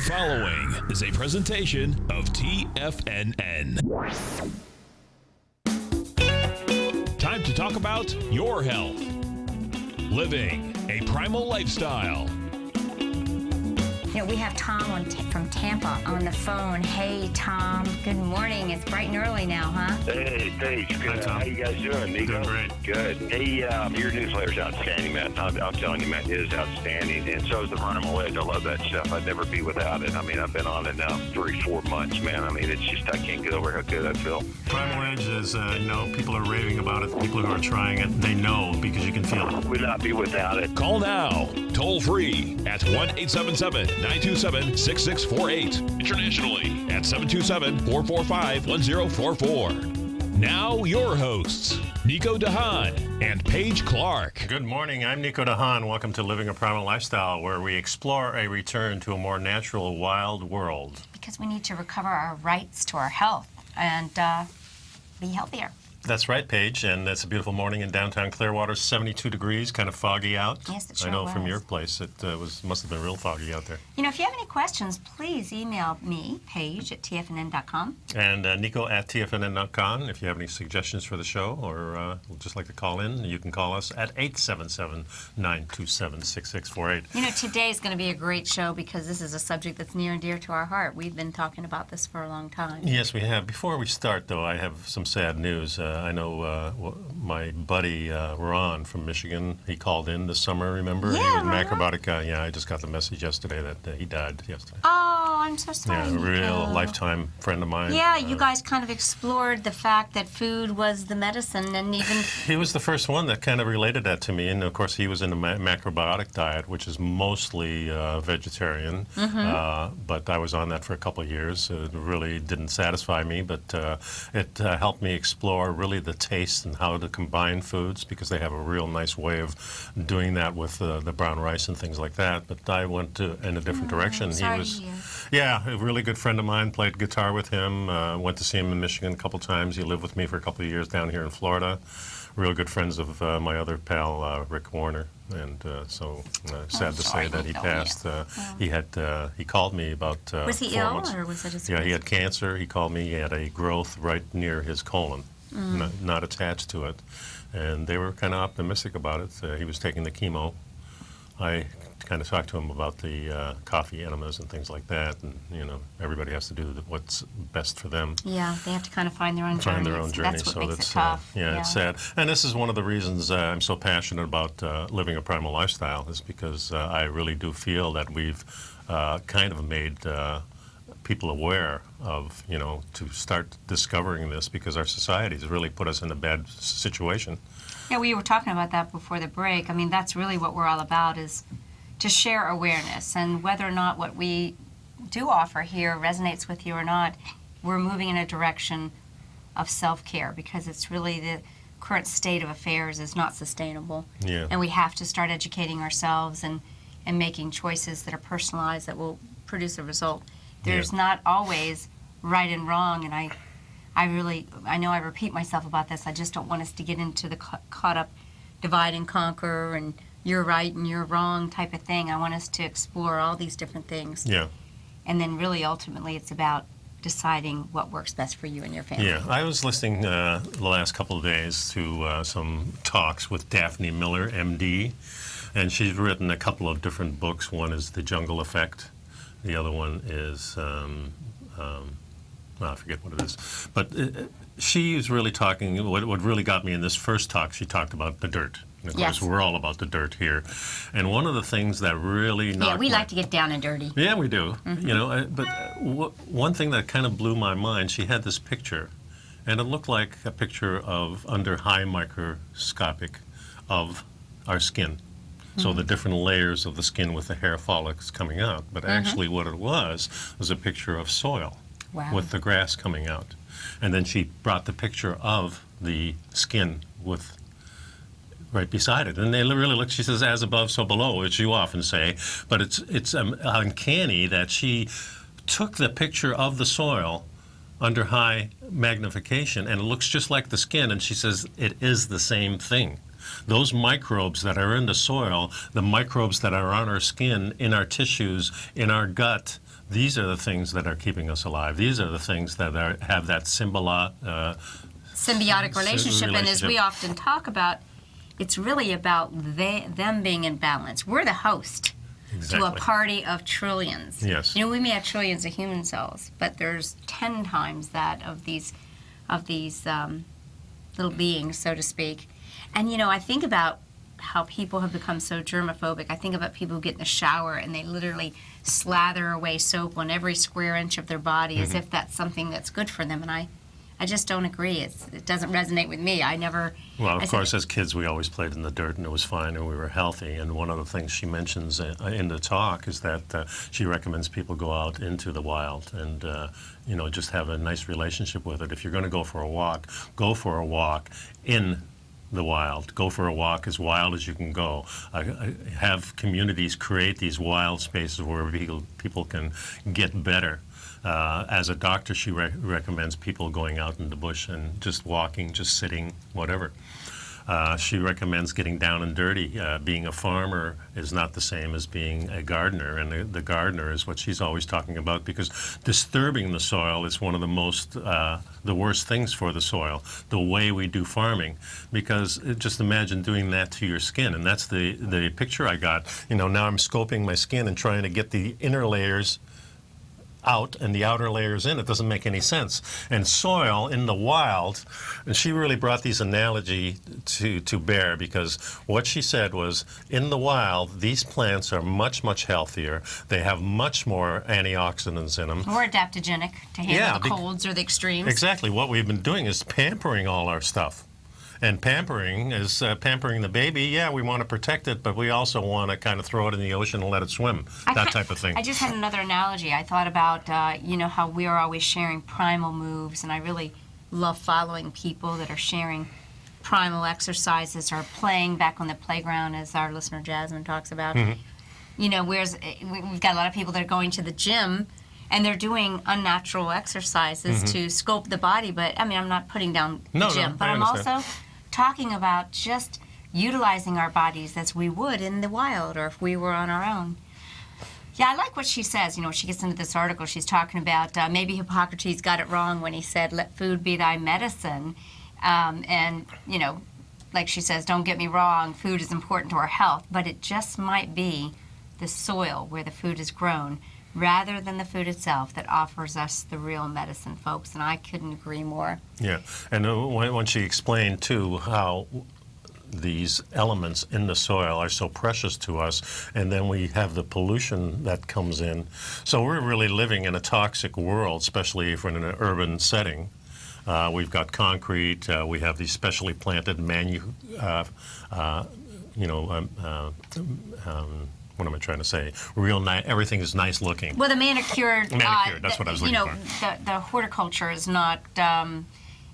following is a presentation of TFNN. Time to talk about your health. Living a primal lifestyle. You know, we have Tom from Tampa on the phone. Hey, Tom. Good morning. It's bright and early now, huh? Hey, Paige. Good. Hi, Tom. How you guys doing, Nico? Doing great. Good. Hey, your newsletter's outstanding, man. I'm telling you, man, it is outstanding. And so is the Primal. I love that stuff. I'd never be without it. I mean, I've been on it now 3-4 months, man. I mean, it's just, I can't get over how good I feel. Primal Edge is, people are raving about it. People who are trying it, they know because you can feel it. Would not be without it. Call now, toll free at 1-877-927-6648. Internationally at 727-445-1044. Now your hosts, Nico Haan and Paige Clarke. Good morning. I'm Nico Haan. Welcome to Living a Primal Lifestyle, where we explore a return to a more natural, wild world. Because we need to recover our rights to our health and be healthier. That's right, Paige, and it's a beautiful morning in downtown Clearwater, 72 degrees, kind of foggy out. Yes, it sure I know was. from your place it must have been real foggy out there. You know, if you have any questions, please email me, Paige, at TFNN.com. And Nico at TFNN.com. If you have any suggestions for the show or would just like to call in, you can call us at 877-927-6648. You know, today is going to be a great show because this is a subject that's near and dear to our heart. We've been talking about this for a long time. Yes, we have. Before we start, though, I have some sad news. I know my buddy Haan from Michigan, he called in this summer, remember? Yeah, He was an Haan. acrobatic guy. Yeah, I just got the message yesterday that he died yesterday. Oh, I'm so sorry, Yeah, a real Nico. lifetime friend of mine. Yeah, you guys kind of explored the fact that food was the medicine and even... He was the first one that kind of related that to me, and of course he was in a macrobiotic diet, which is mostly vegetarian, but I was on that for a couple of years. It really didn't satisfy me, but it helped me explore really the taste and how to combine foods, because they have a real nice way of doing that with the brown rice and things like that. But I went in a different direction. sorry He was, to hear. yeah, a really good friend of mine. Played guitar with him. Went to see him in Michigan a couple times. He lived with me for a couple of years down here in Florida. Real good friends of my other pal, Rick Warner. And so sad to sorry, say that he Nico, passed. He called me about Was he 4 ill, months. or was it just... Yeah, he had cancer. He called me. He had a growth right near his colon, not attached to it. And they were kind of optimistic about it. He was taking the chemo. I kind of talked to him about the coffee enemas and things like that. And, everybody has to do what's best for them. Yeah, they have to kind of find their own journey. Find their own journey. That's what So makes that's it tough. it's sad. And this is one of the reasons I'm so passionate about living a primal lifestyle, is because I really do feel that we've kind of made people aware of, to start discovering this, because our society has really put us in a bad situation. Yeah, we were talking about that before the break. I mean, that's really what we're all about, is to share awareness. And whether or not what we do offer here resonates with you or not, we're moving in a direction of self-care, because it's really the current state of affairs is not sustainable. Yeah. And we have to start educating ourselves and making choices that are personalized that will produce a result. There's not always right and wrong, and I know I repeat myself about this. I just don't want us to get into the caught up divide and conquer and you're right and you're wrong type of thing. I want us to explore all these different things. Yeah. And then really ultimately it's about deciding what works best for you and your family. Yeah, I was listening the last couple of days to some talks with Daphne Miller, MD, and she's written a couple of different books. One is The Jungle Effect. The other one is, I forget what it is. But she was really talking, what really got me in this first talk, she talked about the dirt. And of course, we're all about the dirt here. And one of the things that really Yeah, we like to get down and dirty. Yeah, we do. But one thing that kind of blew my mind, she had this picture, and it looked like a picture of under high microscopic of our skin. So the different layers of the skin with the hair follicles coming out. But actually what it was a picture of soil with the grass coming out. And then she brought the picture of the skin with right beside it. And they really look, she says, as above, so below, as you often say. But it's uncanny that she took the picture of the soil under high magnification, and it looks just like the skin, and she says it is the same thing. Those microbes that are in the soil, the microbes that are on our skin, in our tissues, in our gut, these are the things that are keeping us alive. These are the things that have that symbiotic relationship. And as we often talk about, it's really about them being in balance. We're the host to a party of trillions. Yes. We may have trillions of human cells, but there's 10 times that of these little beings, so to speak. And I think about how people have become so germophobic. I think about people who get in the shower and they literally slather away soap on every square inch of their body as if that's something that's good for them. And I just don't agree. It doesn't resonate with me. Well, of course, as kids, we always played in the dirt, and it was fine, and we were healthy. And one of the things she mentions in the talk is that she recommends people go out into the wild and, just have a nice relationship with it. If you're going to go for a walk in the wild. Go for a walk as wild as you can go. Have communities create these wild spaces where people can get better. As a doctor, she recommends people going out in the bush and just walking, just sitting, whatever. She recommends getting down and dirty. Being a farmer is not the same as being a gardener, and the gardener is what she's always talking about, because disturbing the soil is one of the worst things for the soil, the way we do farming, because just imagine doing that to your skin. And that's the picture I got. Now I'm scoping my skin and trying to get the inner layers out and the outer layers in. It doesn't make any sense. And soil in the wild, and she really brought these analogy to bear, because what she said was, in the wild, these plants are much, much healthier. They have much more antioxidants in them. More adaptogenic to handle the colds or the extremes. Exactly. What we've been doing is pampering all our stuff. And pampering is pampering the baby. Yeah, we want to protect it, but we also want to kind of throw it in the ocean and let it swim, that type of thing. I just had another analogy. I thought about, how we are always sharing primal moves, and I really love following people that are sharing primal exercises or playing back on the playground, as our listener Jasmine talks about. Mm-hmm. Whereas we've got a lot of people that are going to the gym, and they're doing unnatural exercises to sculpt the body. But, I'm not putting down the gym. But I'm also talking about just utilizing our bodies as we would in the wild, or if we were on our own. Yeah, I like what she says. She gets into this article. She's talking about maybe Hippocrates got it wrong when he said, "Let food be thy medicine." And, like she says, don't get me wrong, food is important to our health, but it just might be the soil where the food is grown, rather than the food itself, that offers us the real medicine, folks. And I couldn't agree more. Yeah, and when she explained, too, how these elements in the soil are so precious to us, and then we have the pollution that comes in. So we're really living in a toxic world, especially if we're in an urban setting. We've got concrete, we have these specially planted what am I trying to say? Real nice. Everything is nice looking. Well, the manicured. That's what I was looking for. The horticulture is not.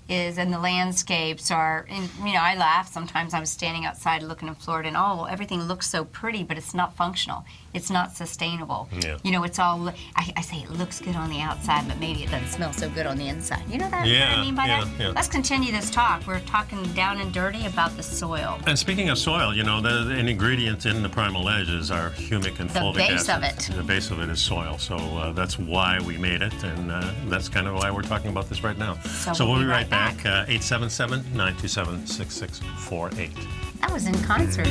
And the landscapes are. I laugh sometimes. I was standing outside looking in Florida, and everything looks so pretty, but it's not functional. It's not sustainable. Yeah. It's all. I say it looks good on the outside, but maybe it doesn't smell so good on the inside. You know that? Yeah. What I mean by that? Yeah. Let's continue this talk. We're talking down and dirty about the soil. And speaking of soil, an ingredient in the Primal Edge is our humic and fulvic acid. The base of it. The base of it is soil. So that's why we made it, and that's kind of why we're talking about this right now. So we'll be right back. 877-927-6648. That was in concert.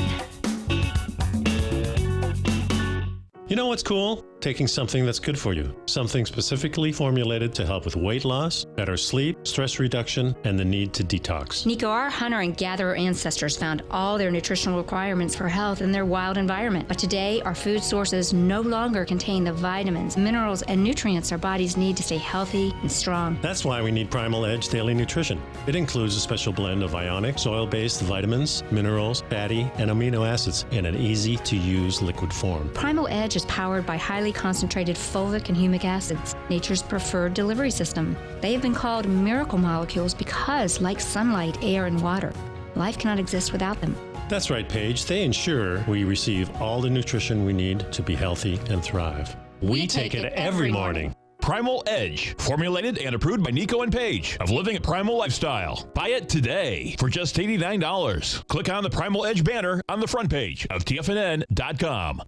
You know what's cool? Taking something that's good for you. Something specifically formulated to help with weight loss, better sleep, stress reduction, and the need to detox. Nico, our hunter and gatherer ancestors found all their nutritional requirements for health in their wild environment. But today, our food sources no longer contain the vitamins, minerals, and nutrients our bodies need to stay healthy and strong. That's why we need Primal Edge Daily Nutrition. It includes a special blend of ionic, soil-based vitamins, minerals, fatty, and amino acids in an easy-to-use liquid form. Primal Edge is powered by highly concentrated fulvic and humic acids, nature's preferred delivery system. They have been called miracle molecules because, like sunlight, air, and water, life cannot exist without them. That's right, Paige. They ensure we receive all the nutrition we need to be healthy and thrive. We take it every morning. Primal Edge, formulated and approved by Nico and Paige of Living a Primal Lifestyle. Buy it today for just $89. Click on the Primal Edge banner on the front page of TFNN.com.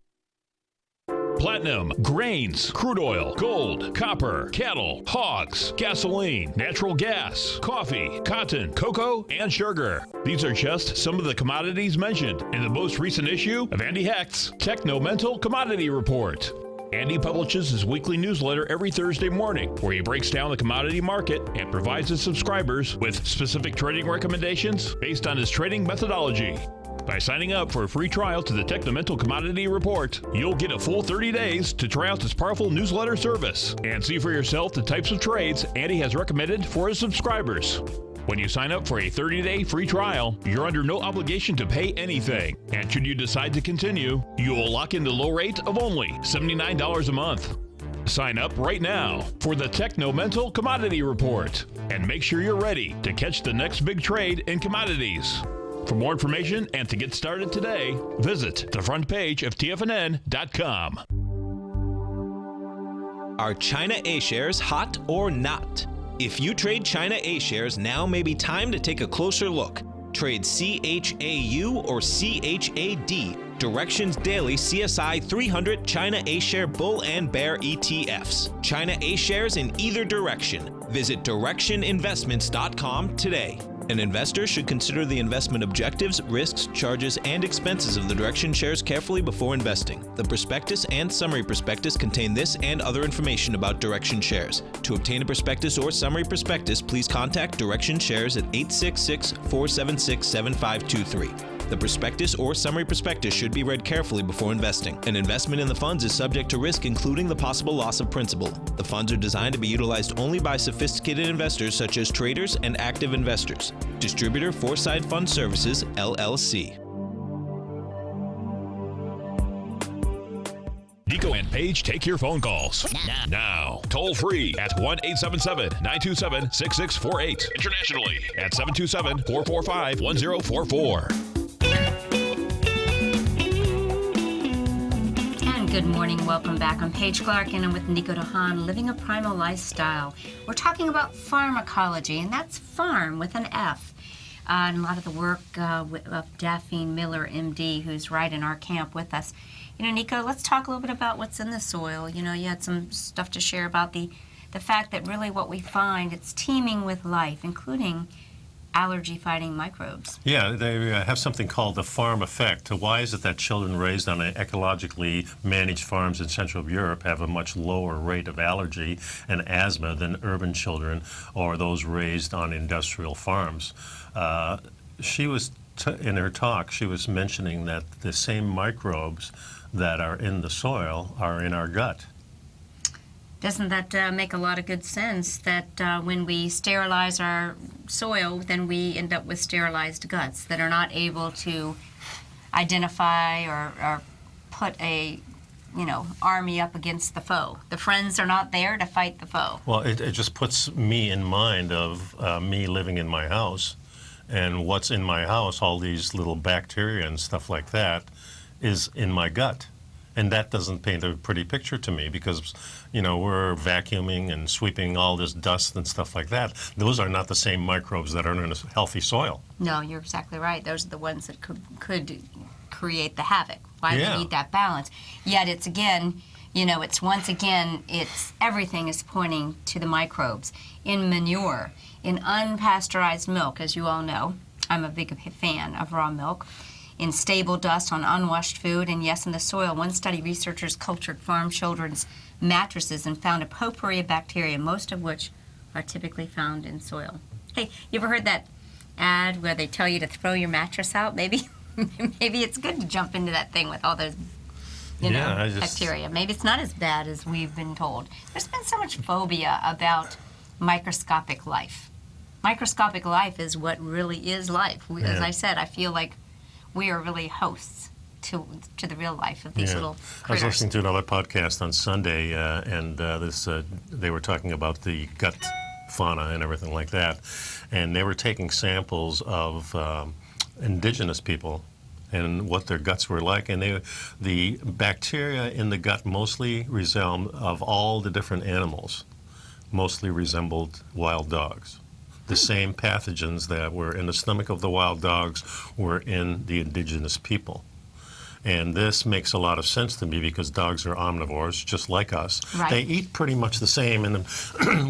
platinum, grains, crude oil, gold, copper, cattle, hogs, gasoline, natural gas, coffee, cotton, cocoa, and sugar. These are just some of the commodities mentioned in the most recent issue of Andy Hecht's Techno-Mental Commodity Report. Andy publishes his weekly newsletter every Thursday morning, where he breaks down the commodity market and provides his subscribers with specific trading recommendations based on his trading methodology. By signing up for a free trial to the Techno-Mental Commodity Report, you'll get a full 30 days to try out this powerful newsletter service and see for yourself the types of trades Andy has recommended for his subscribers. When you sign up for a 30-day free trial, you're under no obligation to pay anything. And should you decide to continue, you will lock in the low rate of only $79 a month. Sign up right now for the Techno-Mental Commodity Report and make sure you're ready to catch the next big trade in commodities. For more information and to get started today, visit the front page of TFNN.com. Are China A-shares hot or not? If you trade China A-shares, now may be time to take a closer look. Trade CHAU or CHAD, Directions Daily CSI 300 China A-share Bull and Bear ETFs. China A-shares in either direction. Visit directioninvestments.com today. An investor should consider the investment objectives, risks, charges, and expenses of the Direction shares carefully before investing. The prospectus and summary prospectus contain this and other information about Direction shares. To obtain a prospectus or summary prospectus, please contact Direction shares at 866-476-7523. The prospectus or summary prospectus should be read carefully before investing. An investment in the funds is subject to risk, including the possible loss of principal. The funds are designed to be utilized only by sophisticated investors such as traders and active investors. Distributor Foreside Fund Services, LLC. Nico and Paige take your phone calls now. Toll free at 1-877-927-6648. Internationally at 727-445-1044. Good morning. Welcome back. I'm Paige Clarke, and I'm with Nico Haan, living a primal lifestyle. We're talking about pharmacology, and that's farm with an F. And a lot of the work of Daphne Miller, MD, who's right in our camp with us. You know, Nico, let's talk a little bit about what's in the soil. You know, you had some stuff to share about the fact that really what we find, it's teeming with life, including allergy-fighting microbes. Yeah, they have something called the farm effect. Why is it that children raised on ecologically managed farms in Central Europe have a much lower rate of allergy and asthma than urban children or those raised on industrial farms? She was, in her talk, she was mentioning that the same microbes that are in the soil are in our gut. Doesn't that make a lot of good sense that when we sterilize our soil, then we end up with sterilized guts that are not able to identify or put a, army up against the foe. The friends are not there to fight the foe. Well, it just puts me in mind of me living in my house, and what's in my house, all these little bacteria and stuff like that, is in my gut. And that doesn't paint a pretty picture to me because, we're vacuuming and sweeping all this dust and stuff like that. Those are not the same microbes that are in a healthy soil. No, you're exactly right. Those are the ones that could create the havoc. Why we need that balance. Yet it's again, it's everything is pointing to the microbes. In manure, in unpasteurized milk, as you all know, I'm a big fan of raw milk. In stable dust on unwashed food, and yes, in the soil. One study, researchers cultured farm children's mattresses and found a potpourri of bacteria, most of which are typically found in soil. Hey, you ever heard that ad where they tell you to throw your mattress out? Maybe it's good to jump into that thing with all those, bacteria. Maybe it's not as bad as we've been told. There's been so much phobia about microscopic life. Microscopic life is what really is life. As I said, I feel like we are really hosts to the real life of these little critters. I was listening to another podcast on Sunday, and they were talking about the gut fauna and everything like that, and they were taking samples of indigenous people and what their guts were like, and the bacteria in the gut mostly of all the different animals, mostly resembled wild dogs. The same pathogens that were in the stomach of the wild dogs were in the indigenous people. And this makes a lot of sense to me because dogs are omnivores, just like us. Right. They eat pretty much the same. And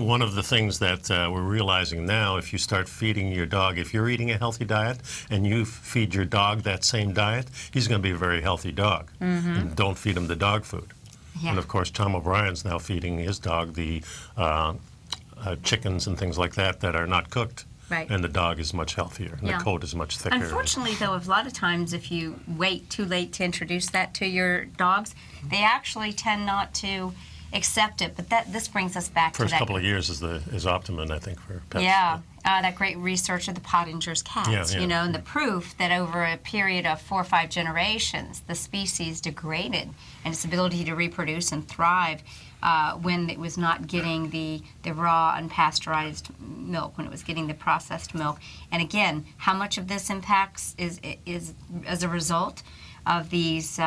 one of the things that we're realizing now, if you start feeding your dog, if you're eating a healthy diet and you feed your dog that same diet, he's going to be a very healthy dog. And don't feed him the dog food. Yeah. And of course, Tom O'Brien's now feeding his dog the chickens and things like that are not cooked. Right. And the dog is much healthier, and Yeah. the coat is much thicker. Unfortunately, though, a lot of times if you wait too late to introduce that to your dogs, they actually tend not to accept it. But this brings us back to First that. couple of years is optimum, I think, for pets. Yeah, that great research of the Pottinger's cats, Yeah. you know, and the proof that over a period of 4 or 5 generations, the species degraded and its ability to reproduce and thrive when it was not getting the raw, unpasteurized milk, when it was getting the processed milk. And again, how much of this impacts is as a result of these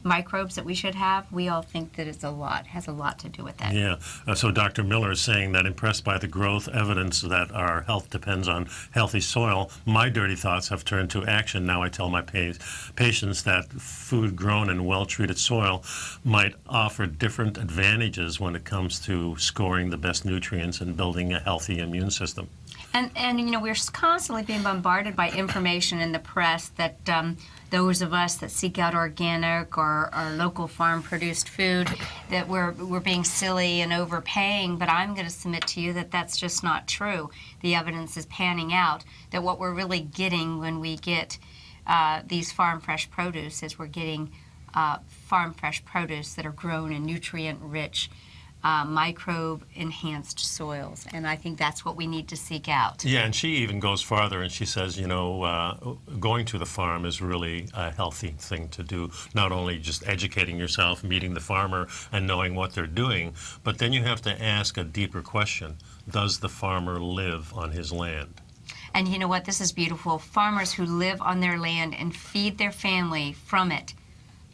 microbes that we should have? We all think that it's has a lot to do with that. Yeah. So Dr. Miller is saying that impressed by the growth evidence that our health depends on healthy soil, my dirty thoughts have turned to action. Now I tell my patients that food grown in well-treated soil might offer different advantages when it comes to scoring the best nutrients and building a healthy immune system. And you know, we're constantly being bombarded by information in the press that those of us that seek out organic or local farm-produced food, that we're being silly and overpaying. But I'm going to submit to you that that's just not true. The evidence is panning out that what we're really getting when we get these farm-fresh produce is we're getting farm-fresh produce that are grown in nutrient-rich, microbe-enhanced soils, and I think that's what we need to seek out. Yeah, and she even goes farther and she says, you know, going to the farm is really a healthy thing to do. Not only just educating yourself, meeting the farmer, and knowing what they're doing, but then you have to ask a deeper question. Does the farmer live on his land? And you know what? This is beautiful. Farmers who live on their land and feed their family from it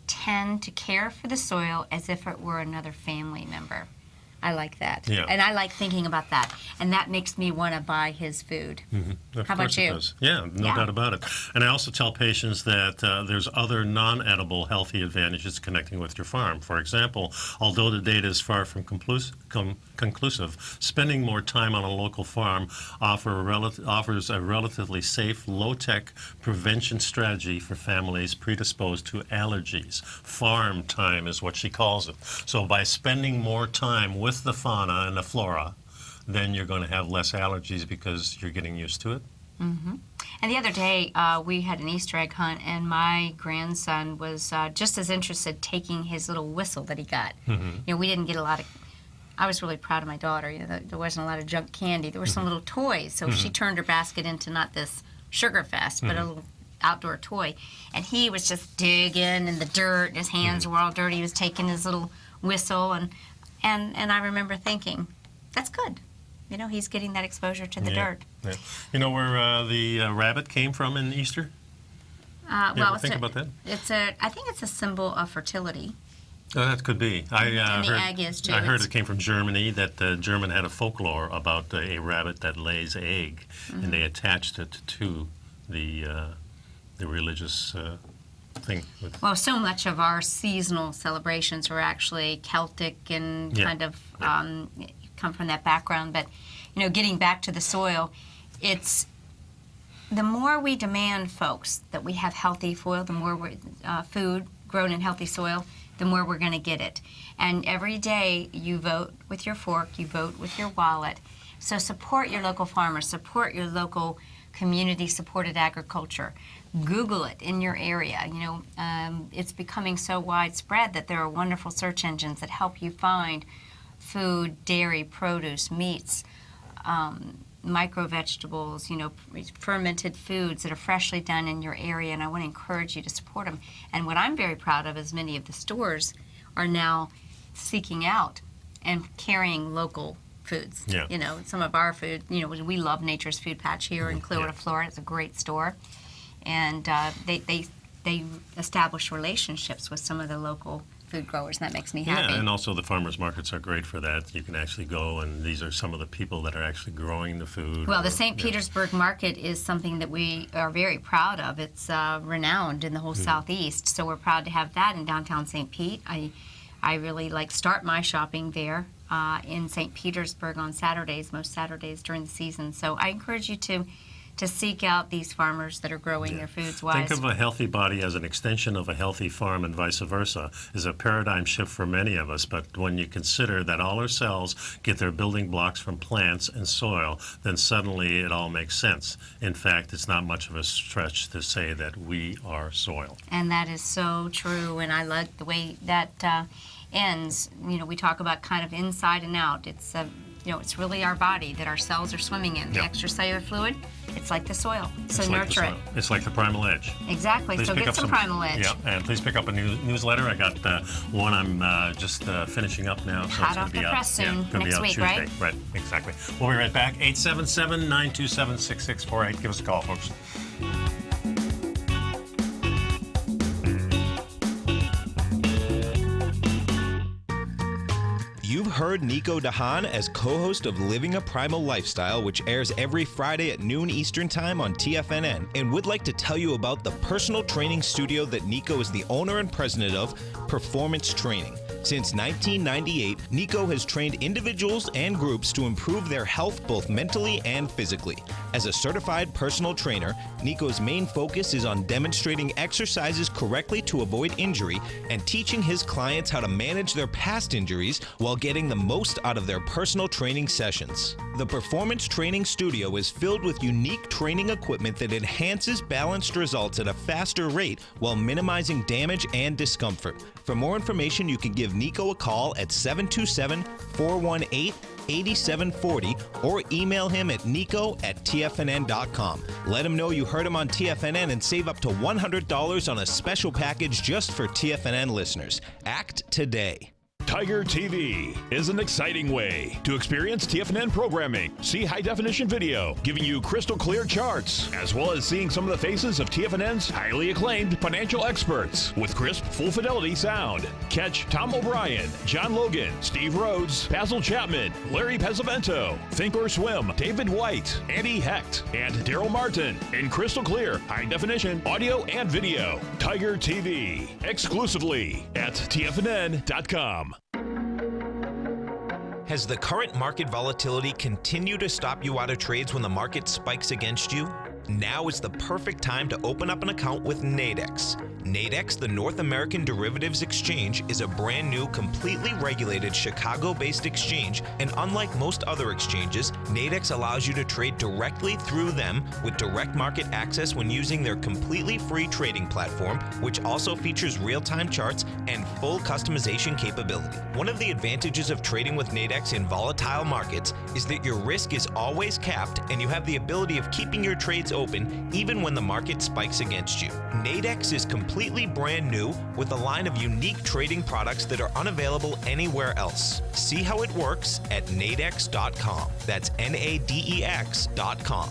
tend to care for the soil as if it were another family member. I like that. Yeah. And I like thinking about that. And that makes me want to buy his food. Of How about course it you? does. Yeah, no Yeah. doubt about it. And I also tell patients that there's other non-edible healthy advantages connecting with your farm. For example, although the data is far from conclusive, spending more time on a local farm offers a relatively safe, low-tech prevention strategy for families predisposed to allergies. Farm time is what she calls it. So by spending more time with the fauna and the flora, then you're going to have less allergies because you're getting used to it. And the other day, we had an Easter egg hunt, and my grandson was just as interested taking his little whistle that he got. You know, we didn't get a lot of. I was really proud of my daughter. You know, there wasn't a lot of junk candy. There were some little toys, so she turned her basket into not this sugar fest, but a little outdoor toy. And he was just digging in the dirt, and his hands were all dirty. He was taking his little whistle, and I remember thinking, that's good. You know, he's getting that exposure to the dirt. Yeah. You know where the rabbit came from in Easter? You ever think about that? I think it's a symbol of fertility. Oh, that could be. I And the heard, egg is, too. I heard It's- it came from Germany, that the German had a folklore about a rabbit that lays egg, and they attached it to the religious thing. Well, so much of our seasonal celebrations are actually Celtic and kind of come from that background. But, you know, getting back to the soil, it's the more we demand, folks, that we have healthy soil, the more food grown in healthy soil, the more we're going to get it. And every day you vote with your fork, you vote with your wallet. So support your local farmers, support your local community-supported agriculture. Google it in your area. You know, it's becoming so widespread that there are wonderful search engines that help you find food, dairy, produce, meats, micro-vegetables, you know, fermented foods that are freshly done in your area, and I want to encourage you to support them. And what I'm very proud of is many of the stores are now seeking out and carrying local foods. Yeah. You know, some of our food, you know, we love Nature's Food Patch here in Clearwater, Florida. It's a great store. And they establish relationships with some of the local food growers, and that makes me happy. Yeah, and also the farmers markets are great for that. You can actually go, and these are some of the people that are actually growing the food. Well, the St. Petersburg market is something that we are very proud of. It's renowned in the whole Southeast, so we're proud to have that in downtown St. Pete. I really start my shopping there in St. Petersburg on Saturdays, most Saturdays during the season. So I encourage you to seek out these farmers that are growing their foods wise. Think of a healthy body as an extension of a healthy farm, and vice versa, is a paradigm shift for many of us. But when you consider that all our cells get their building blocks from plants and soil, then suddenly it all makes sense. In fact, it's not much of a stretch to say that we are soil. And that is so true, and I like the way that ends. We talk about kind of inside and out. It's it's really our body that our cells are swimming in. The extracellular fluid, it's like the soil. So nurture it. It's like the Primal Edge. Exactly. Please so get some Primal Edge. Yeah, and please pick up a newsletter. I got one I'm just finishing up now. So Hot it's going off to be the out. press soon, Gonna next be out week, Tuesday. right? Right, exactly. We'll be right back. 877-927-6648. Give us a call, folks. You've heard Nico de Haan as co-host of Living a Primal Lifestyle, which airs every Friday at noon Eastern Time on TFNN, and would like to tell you about the personal training studio that Nico is the owner and president of, Performance Training. Since 1998, Nico has trained individuals and groups to improve their health both mentally and physically. As a certified personal trainer, Nico's main focus is on demonstrating exercises correctly to avoid injury and teaching his clients how to manage their past injuries while getting the most out of their personal training sessions. The Performance Training Studio is filled with unique training equipment that enhances balanced results at a faster rate while minimizing damage and discomfort. For more information, you can give Nico a call at 727-418-8740 or email him at nico@tfnn.com. Let him know you heard him on TFNN and save up to $100 on a special package just for TFNN listeners. Act today. Tiger TV is an exciting way to experience TFNN programming. See high-definition video, giving you crystal clear charts, as well as seeing some of the faces of TFNN's highly acclaimed financial experts with crisp, full-fidelity sound. Catch Tom O'Brien, John Logan, Steve Rhodes, Basil Chapman, Larry Pesavento, Think or Swim, David White, Andy Hecht, and Daryl Martin in crystal clear, high-definition audio and video. Tiger TV, exclusively at TFNN.com. Has the current market volatility continued to stop you out of trades when the market spikes against you? Now is the perfect time to open up an account with Nadex. Nadex, the North American Derivatives Exchange, is a brand new, completely regulated Chicago-based exchange, and unlike most other exchanges, Nadex allows you to trade directly through them with direct market access when using their completely free trading platform, which also features real-time charts and full customization capability. One of the advantages of trading with Nadex in volatile markets is that your risk is always capped and you have the ability of keeping your trades open even when the market spikes against you. Nadex is completely brand new with a line of unique trading products that are unavailable anywhere else. See how it works at nadex.com. That's NADEX.com.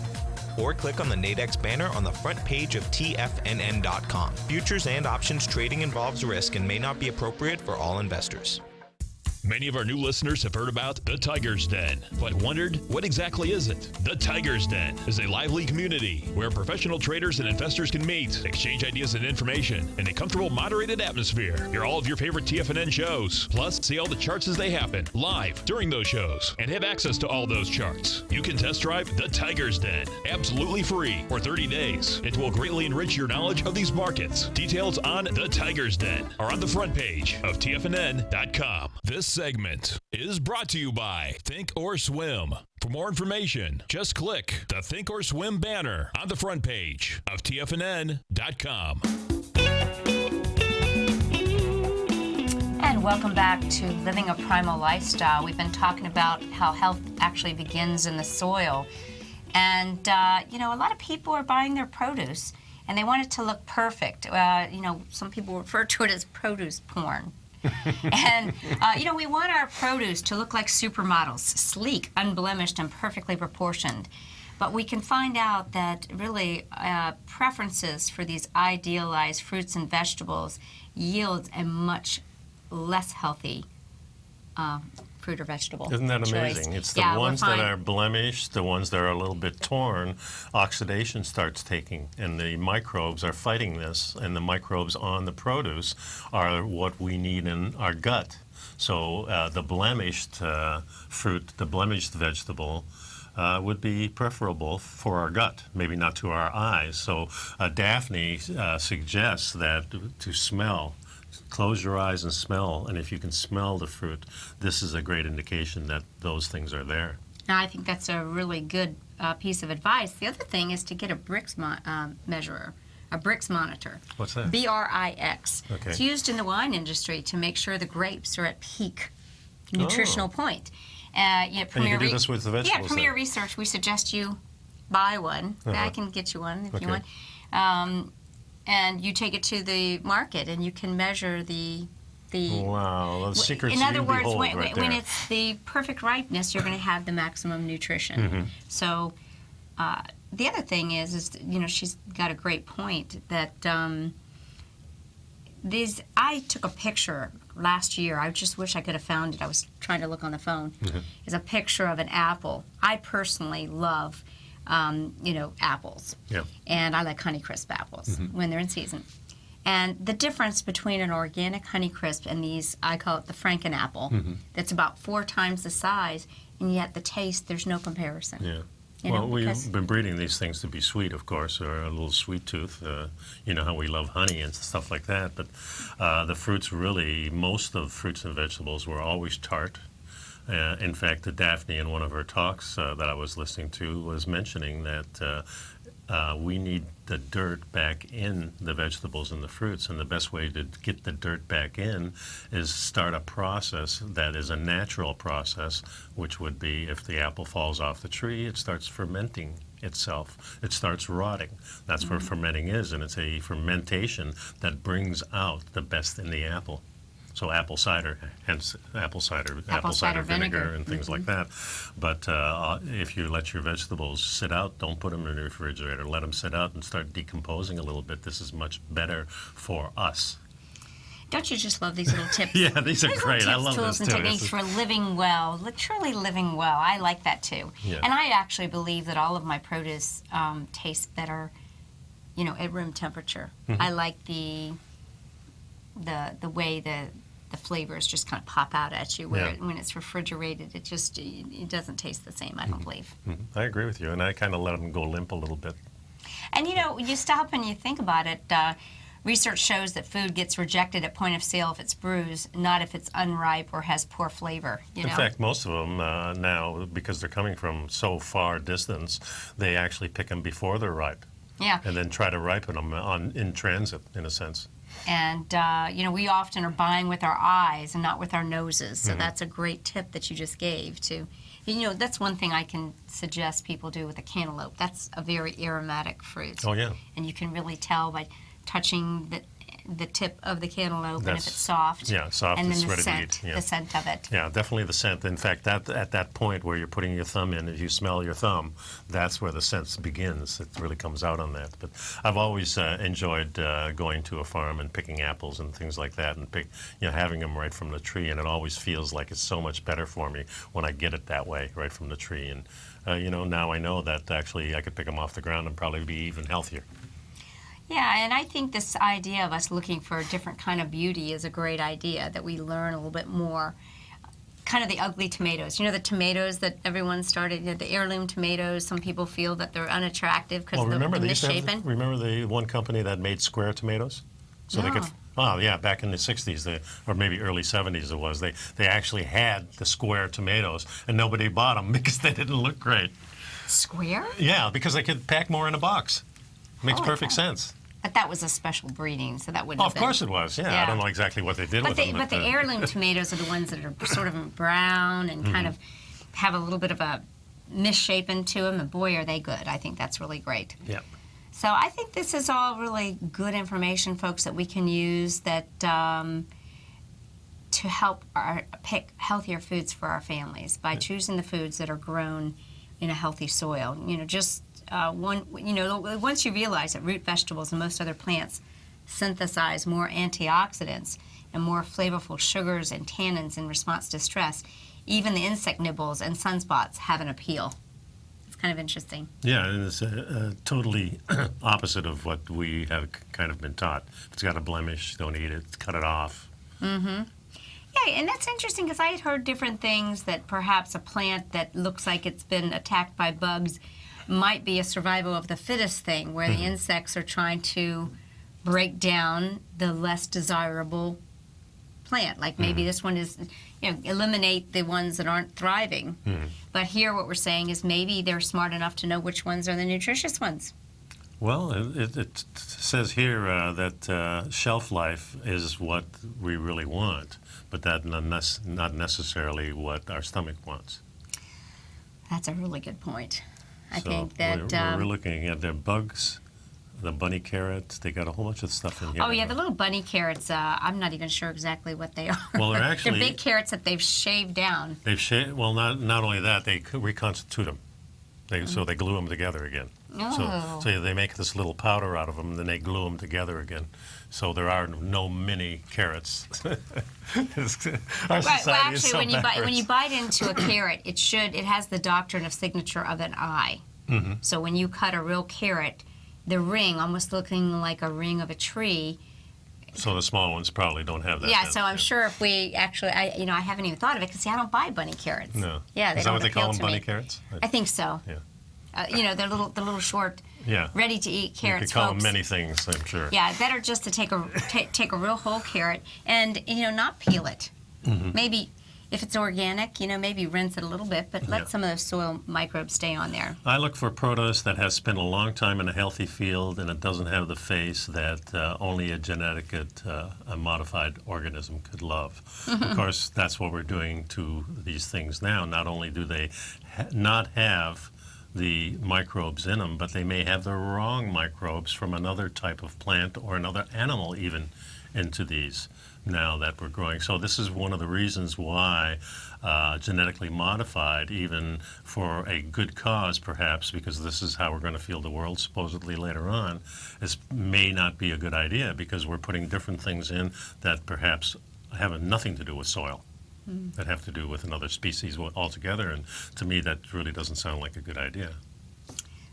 Or click on the Nadex banner on the front page of TFNN.com. Futures and options trading involves risk and may not be appropriate for all investors. Many of our new listeners have heard about the Tiger's Den, but wondered, what exactly is it? The Tiger's Den is a lively community where professional traders and investors can meet, exchange ideas and information in a comfortable, moderated atmosphere. Hear all of your favorite TFNN shows, plus see all the charts as they happen live during those shows and have access to all those charts. You can test drive the Tiger's Den absolutely free for 30 days. It will greatly enrich your knowledge of these markets. Details on the Tiger's Den are on the front page of TFNN.com. This segment is brought to you by Think or Swim. For more information, just click the Think or Swim banner on the front page of TFNN.com. And welcome back to Living a Primal Lifestyle. We've been talking about how health actually begins in the soil. And, a lot of people are buying their produce and they want it to look perfect. Some people refer to it as produce porn. And, we want our produce to look like supermodels, sleek, unblemished, and perfectly proportioned. But we can find out that really preferences for these idealized fruits and vegetables yields a much less healthy fruit or vegetable. Isn't that choice. amazing? It's the ones that are blemished, the ones that are a little bit torn, oxidation starts taking, and the microbes are fighting this, and the microbes on the produce are what we need in our gut. So the blemished fruit, the blemished vegetable, would be preferable for our gut, maybe not to our eyes. So Daphne suggests that to smell. Close your eyes and smell, and if you can smell the fruit, this is a great indication that those things are there. Now, I think that's a really good piece of advice. The other thing is to get a Brix measurer, a Brix monitor. What's that? BRIX. Okay. It's used in the wine industry to make sure the grapes are at peak nutritional point. And you can do this with the vegetables. Yeah, Premier Research, we suggest you buy one. I can get you one if you want. And you take it to the market, and you can measure the wow, those secrets. In other words, when there. it's the perfect ripeness, you're going to have the maximum nutrition. So the other thing is she's got a great point that I took a picture last year. I just wish I could have found it. I was trying to look on the phone. It's a picture of an apple. I personally love apples. Yeah. And I like Honeycrisp apples when they're in season. And the difference between an organic Honeycrisp and these, I call it the Franken apple, that's about 4 times the size, and yet the taste, there's no comparison. Yeah. We've been breeding these things to be sweet, of course, or a little sweet tooth. You know how we love honey and stuff like that. But the fruits really, most of fruits and vegetables were always tart. In fact, Daphne, in one of her talks that I was listening to, was mentioning that we need the dirt back in the vegetables and the fruits, and the best way to get the dirt back in is start a process that is a natural process, which would be if the apple falls off the tree, it starts fermenting itself. It starts rotting. That's where fermenting is, and it's a fermentation that brings out the best in the apple. So apple cider, hence apple cider vinegar and things like that. But if you let your vegetables sit out, don't put them in the refrigerator. Let them sit out and start decomposing a little bit. This is much better for us. Don't you just love these little tips? Yeah, these are great. I love tools this and too. techniques for living well, truly living well. I like that too. Yeah. And I actually believe that all of my produce tastes better, at room temperature. I like the way the flavors just kind of pop out at you. Where when it's refrigerated, it doesn't taste the same. I don't believe. I agree with you, and I kind of let them go limp a little bit. And you stop and you think about it. Research shows that food gets rejected at point of sale if it's bruised, not if it's unripe or has poor flavor. In fact, most of them now, because they're coming from so far distance, they actually pick them before they're ripe. Yeah. And then try to ripen them in transit, in a sense. And, we often are buying with our eyes and not with our noses. So that's a great tip that you just gave to, that's one thing I can suggest people do with a cantaloupe. That's a very aromatic fruit. Oh, yeah. And you can really tell by touching the tip of the cantaloupe, and if it's soft. Yeah, soft, and it's then ready to eat. Yeah. The scent of it. Yeah, definitely the scent. In fact, at that point where you're putting your thumb in, if you smell your thumb, that's where the scent begins. It really comes out on that. But I've always enjoyed going to a farm and picking apples and things like that, and having them right from the tree. And it always feels like it's so much better for me when I get it that way, right from the tree. And now I know that actually I could pick them off the ground and probably be even healthier. Yeah, and I think this idea of us looking for a different kind of beauty is a great idea, that we learn a little bit more. Kind of the ugly tomatoes. The tomatoes that everyone started, the heirloom tomatoes, some people feel that they're unattractive because of the misshapen. Remember the one company that made square tomatoes? So they could... Oh, yeah, back in the 60s, or maybe early 70s it was, they actually had the square tomatoes, and nobody bought them because they didn't look great. Square? Yeah, because they could pack more in a box. Makes perfect sense. But that was a special breeding, so that wouldn't have Of course it was, yeah. I don't know exactly what they did with them. But the heirloom tomatoes are the ones that are sort of brown and kind of have a little bit of a misshapen to them, and boy, are they good. I think that's really great. Yeah. So I think this is all really good information, folks, that we can use that to help pick healthier foods for our families by choosing the foods that are grown in a healthy soil. Once you realize that root vegetables and most other plants synthesize more antioxidants and more flavorful sugars and tannins in response to stress, even the insect nibbles and sunspots have an appeal. It's kind of interesting. Yeah, and it's totally opposite of what we have kind of been taught. If it's got a blemish, don't eat it, cut it off. Mm-hmm. Yeah, and that's interesting because I had heard different things that perhaps a plant that looks like it's been attacked by bugs might be a survival of the fittest thing, where the insects are trying to break down the less desirable plant. Like maybe this one is, eliminate the ones that aren't thriving. But here what we're saying is maybe they're smart enough to know which ones are the nutritious ones. Well, it says here that shelf life is what we really want, but that's not necessarily what our stomach wants. That's a really good point. I So think that... we're looking at the bugs, the bunny carrots. They got a whole bunch of stuff in here. Oh, yeah, the little bunny carrots, I'm not even sure exactly what they are. Well, they're actually... They're big carrots that they've shaved down. Well, not only that, they reconstitute them. So they glue them together again. Oh. So they make this little powder out of them, and then they glue them together again. So there are no mini carrots. Our society Well, is actually, so when you bite into a carrot, it has the doctrine of signature of an eye. So when you cut a real carrot, the ring, almost looking like a ring of a tree. So the small ones probably don't have that. Yeah, then. so I'm sure if we actually, I haven't even thought of it because I don't buy bunny carrots. No. Yeah, they Is that don't what they call appeal them, to bunny me. carrots? I think so. Yeah. They're little short, Yeah. ready to eat You carrots. could call folks. them many things, I'm sure. Yeah, better just to take a real whole carrot and not peel it. Maybe if it's organic, maybe rinse it a little bit, but let some of those soil microbes stay on there. I look for produce that has spent a long time in a healthy field and it doesn't have the face that only a a modified organism could love. Of course, that's what we're doing to these things now. Not only do they not have the microbes in them, but they may have the wrong microbes from another type of plant or another animal even into these now that we're growing. So this is one of the reasons why genetically modified, even for a good cause perhaps, because this is how we're going to feel the world supposedly later on, may not be a good idea because we're putting different things in that perhaps have nothing to do with soil, that have to do with another species altogether. And to me, that really doesn't sound like a good idea.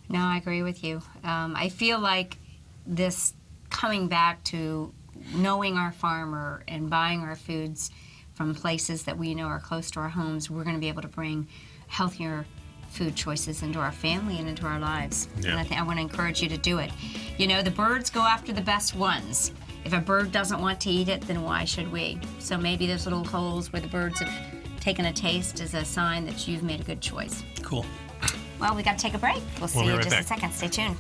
No, I agree with you. I feel like this coming back to knowing our farmer and buying our foods from places that we know are close to our homes, we're going to be able to bring healthier food choices into our family and into our lives. Yeah. And I want to encourage you to do it. The birds go after the best ones. If a bird doesn't want to eat it, then why should we? So maybe those little holes where the birds have taken a taste is a sign that you've made a good choice. Cool. Well, we got to take a break. We'll see We'll be you in right just back. a second. Stay tuned.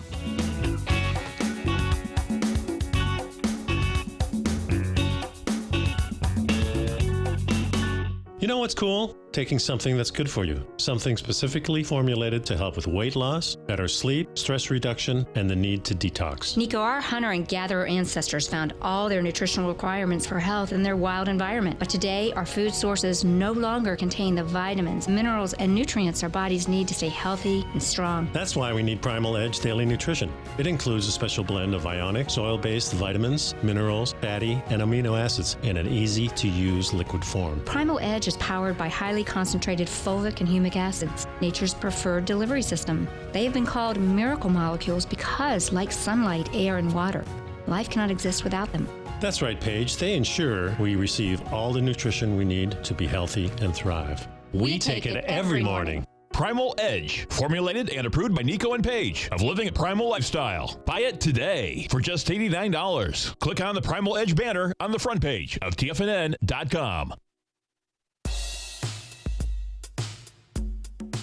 You know what's cool? Taking something that's good for you. Something specifically formulated to help with weight loss, better sleep, stress reduction, and the need to detox. Nico, our hunter and gatherer ancestors found all their nutritional requirements for health in their wild environment. But today, our food sources no longer contain the vitamins, minerals, and nutrients our bodies need to stay healthy and strong. That's why we need Primal Edge Daily Nutrition. It includes a special blend of ionic, soil-based vitamins, minerals, fatty, and amino acids in an easy-to-use liquid form. Primal Edge is powered by highly concentrated fulvic and humic acids, nature's preferred delivery system. They have been called miracle molecules because, like sunlight, air, and water, life cannot exist without them. That's right, Paige. They ensure we receive all the nutrition we need to be healthy and thrive. We take it every morning. Primal Edge, formulated and approved by Nico and Paige of Living a Primal Lifestyle. Buy it today for just $89. Click on the Primal Edge banner on the front page of TFNN.com.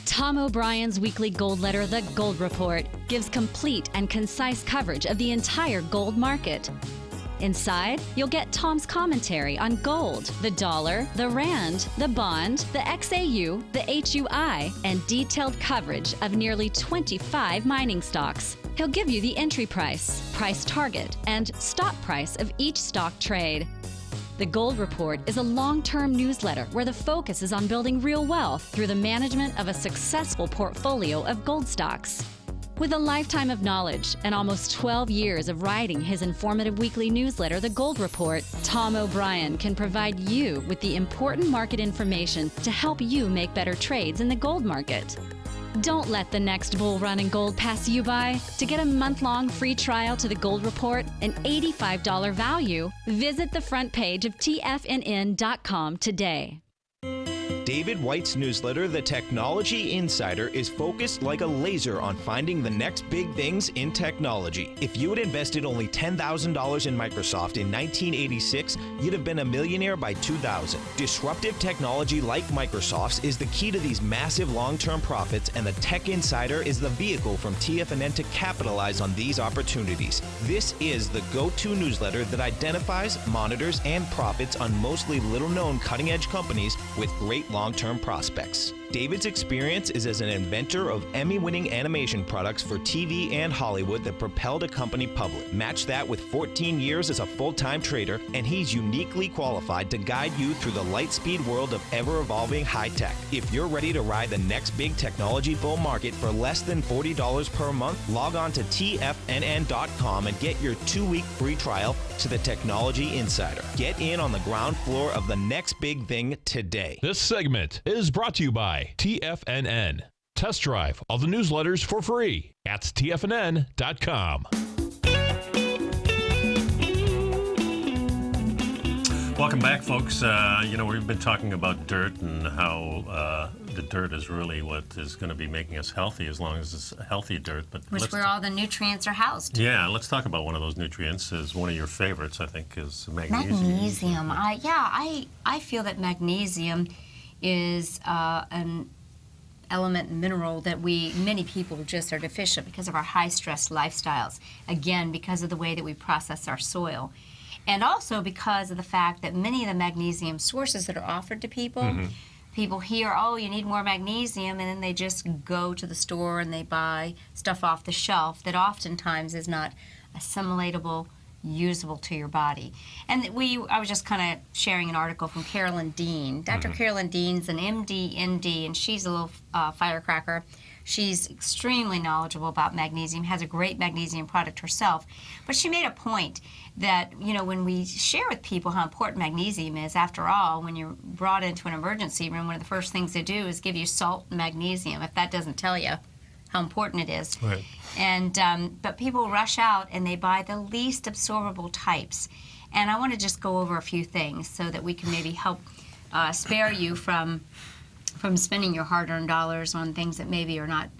Tom O'Brien's weekly gold letter, The Gold Report, gives complete and concise coverage of the entire gold market. Inside, you'll get Tom's commentary on gold, the dollar, the rand, the bond, the XAU, the HUI, and detailed coverage of nearly 25 mining stocks. He'll give you the entry price, price target, and stop price of each stock trade. The Gold Report is a long-term newsletter where the focus is on building real wealth through the management of a successful portfolio of gold stocks. With a lifetime of knowledge and almost 12 years of writing his informative weekly newsletter, The Gold Report, Tom O'Brien can provide you with the important market information to help you make better trades in the gold market. Don't let the next bull run in gold pass you by. To get a month-long free trial to The Gold Report, an $85 value, visit the front page of TFNN.com today. David White's newsletter, The Technology Insider, is focused like a laser on finding the next big things in technology. If you had invested only $10,000 in Microsoft in 1986, you'd have been a millionaire by 2000. Disruptive technology like Microsoft's is the key to these massive long-term profits, and the Tech Insider is the vehicle from TFNN to capitalize on these opportunities. This is the go-to newsletter that identifies, monitors, and profits on mostly little-known cutting-edge companies with great long-term prospects. David's experience is as an inventor of Emmy-winning animation products for TV and Hollywood that propelled a company public. Match that with 14 years as a full-time trader, and he's uniquely qualified to guide you through the light-speed world of ever-evolving high-tech. If you're ready to ride the next big technology bull market for less than $40 per month, log on to TFNN.com and get your 2-week free trial to the Technology Insider. Get in on the ground floor of the next big thing today. This segment is brought to you by TFNN. Test drive all the newsletters for free at TFNN.com. Welcome back, folks. We've been talking about dirt and how the dirt is really what is going to be making us healthy, as long as it's healthy dirt. But where all the nutrients are housed. Yeah, let's talk about one of those nutrients. Is one of your favorites, I think, is magnesium. Magnesium. I feel that magnesium is an element and mineral that many people just are deficient because of our high-stress lifestyles. Again, because of the way that we process our soil. And also because of the fact that many of the magnesium sources that are offered to people, people hear, oh, you need more magnesium, and then they just go to the store and they buy stuff off the shelf that oftentimes is not assimilatable, usable to your body. And I was just kind of sharing an article from Carolyn Dean. Dr. Carolyn Dean's an MD, ND, and she's a little firecracker. She's extremely knowledgeable about magnesium, has a great magnesium product herself. But she made a point that, when we share with people how important magnesium is, after all, when you're brought into an emergency room, one of the first things they do is give you salt and magnesium, if that doesn't tell you how important it is. Right. And but people rush out and they buy the least absorbable types. And I want to just go over a few things so that we can maybe help spare you from spending your hard-earned dollars on things that maybe are not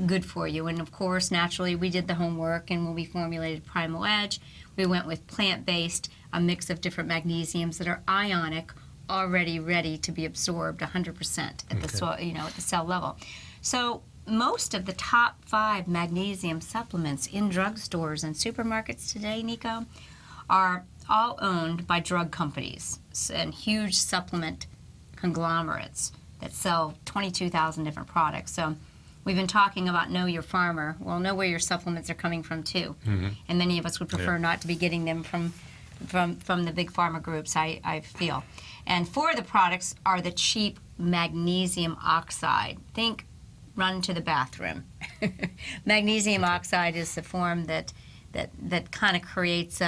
good for you. And of course, naturally, we did the homework, and when we formulated Primal Edge, we went with plant-based, a mix of different magnesiums that are ionic, already ready to be absorbed 100% at the soil, at the cell level. So most of the top 5 magnesium supplements in drugstores and supermarkets today, Nico, are all owned by drug companies and huge supplement conglomerates that sell 22,000 different products. So we've been talking about Know Your Farmer. Well, know where your supplements are coming from too. And many of us would prefer not to be getting them from the big pharma groups, I feel. And 4 of the products are the cheap magnesium oxide. Think run to the bathroom. Magnesium oxide is the form that kind of creates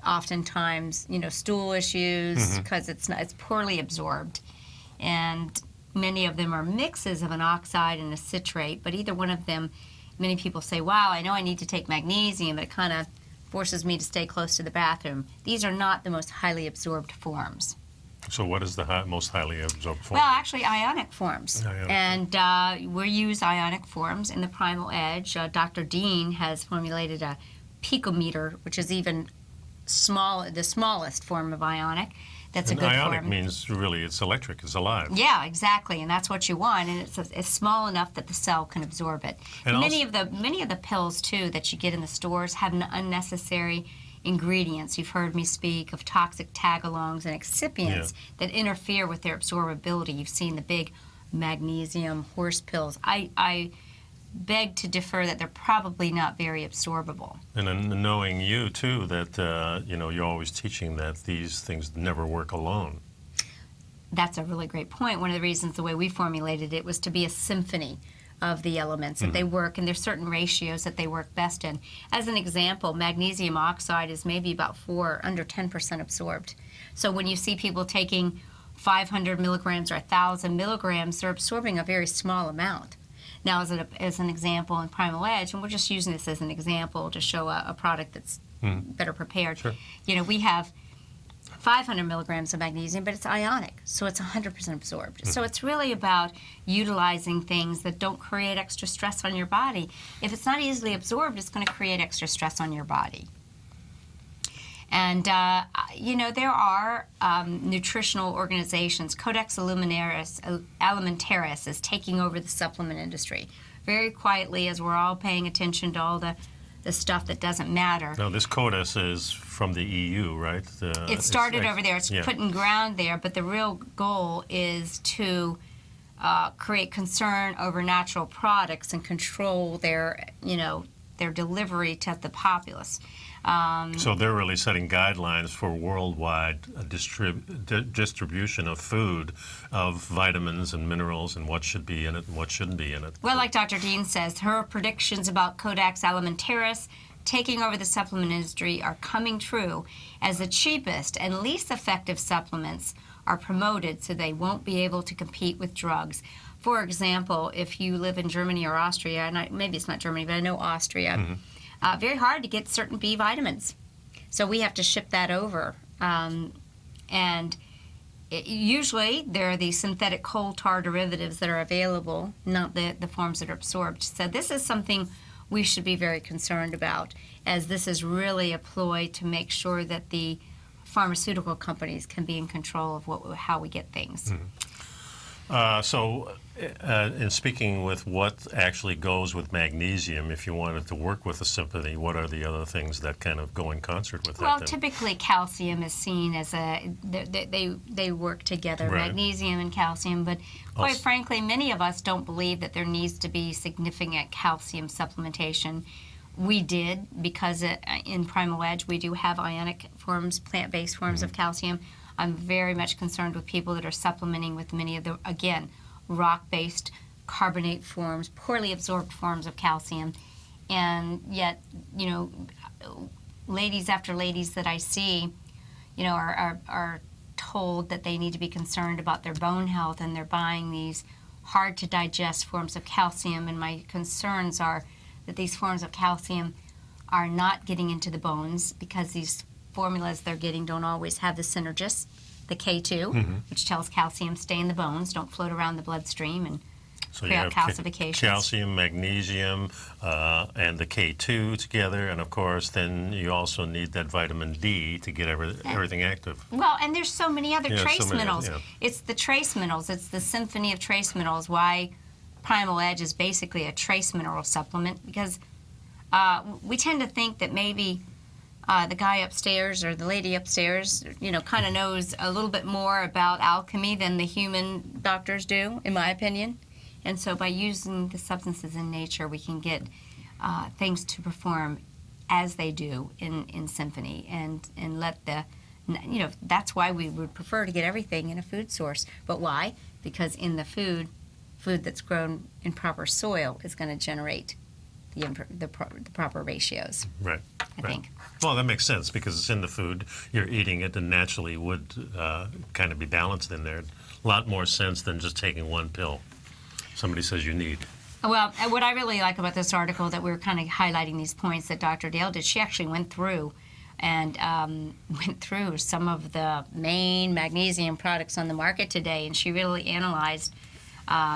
oftentimes stool issues because it's poorly absorbed, and many of them are mixes of an oxide and a citrate. But either one of them, many people say, "Wow, I know I need to take magnesium, but it kind of forces me to stay close to the bathroom." These are not the most highly absorbed forms. So what is the most highly absorbed form? Well, actually, ionic forms. And we use ionic forms in the Primal Edge. Dr. Dean has formulated a picometer, which is even the smallest form of ionic. That's a good ionic form. Means really it's electric, it's alive. Yeah, exactly, and that's what you want. And it's small enough that the cell can absorb it. And many of the pills too that you get in the stores have unnecessary ingredients. You've heard me speak of toxic tagalongs and excipients that interfere with their absorbability. You've seen the big magnesium horse pills. I beg to differ that they're probably not very absorbable. And knowing you too, that you're always teaching that these things never work alone. That's a really great point. One of the reasons the way we formulated it was to be a symphony of the elements that they work, and there's certain ratios that they work best in. As an example, magnesium oxide is maybe about under 10% absorbed. So when you see people taking 500 milligrams or 1,000 milligrams, they're absorbing a very small amount. Now, as an example in Primal Edge, and we're just using this as an example to show a product that's better prepared. Sure. You know, we have 500 milligrams of magnesium, but it's ionic, so it's 100% absorbed. So it's really about utilizing things that don't create extra stress on your body. If it's not easily absorbed, it's going to create extra stress on your body. And, you know, there are nutritional organizations. Codex Alimentarius is taking over the supplement industry very quietly, as we're all paying attention to all the stuff that doesn't matter. Now, this CODIS is from the EU, right? It started over there. It's put in ground there, but the real goal is to create concern over natural products and control their, you know, their delivery to the populace. So they're really setting guidelines for worldwide distribution of food, of vitamins and minerals, and what should be in it and what shouldn't be in it. Well, like Dr. Dean says, her predictions about Codex Alimentarius taking over the supplement industry are coming true, as the cheapest and least effective supplements are promoted so they won't be able to compete with drugs. For example, if you live in Germany or Austria, and maybe it's not Germany, but I know Austria, very hard to get certain B vitamins. So we have to ship that over. Usually there are these synthetic coal tar derivatives that are available, not the forms that are absorbed. So this is something we should be very concerned about, as this is really a ploy to make sure that the pharmaceutical companies can be in control of how we get things. In speaking with what actually goes with magnesium, if you wanted to work with a symphony, what are the other things that kind of go in concert with that? Well, then? typically calcium is seen as they work together, Right. magnesium and calcium, but quite frankly, many of us don't believe that there needs to be significant calcium supplementation. We did, because in Primal Edge we do have ionic forms, plant-based forms of calcium. I'm very much concerned with people that are supplementing with many of the, again, rock-based carbonate forms, poorly absorbed forms of calcium. And yet, you know, ladies after ladies that I see, you know, are told that they need to be concerned about their bone health, and they're buying these hard-to-digest forms of calcium. And my concerns are that these forms of calcium are not getting into the bones, because these formulas they're getting don't always have the synergist, the K2, which tells calcium stay in the bones, don't float around the bloodstream and So create you have calcifications. calcium, magnesium, and the K2 together, and of course then you also need that vitamin D to get everything active. Well, and there's so many other trace so many, minerals. yeah. It's the trace minerals. It's the symphony of trace minerals. Why Primal Edge is basically a trace mineral supplement, because we tend to think that maybe the guy upstairs or the lady upstairs, you know, kind of knows a little bit more about alchemy than the human doctors do, in my opinion. And so by using the substances in nature, we can get things to perform as they do in symphony, and let the, you know, that's why we would prefer to get everything in a food source. But why? Because in the food that's grown in proper soil is going to generate the proper ratios. Right. I think. Well, that makes sense, because it's in the food, you're eating it, and naturally would kind of be balanced in there. A lot more sense than just taking one pill somebody says you need. Well, what I really like about this article, that we were kind of highlighting these points that Dr. Dale did, she actually went through some of the main magnesium products on the market today, and she really analyzed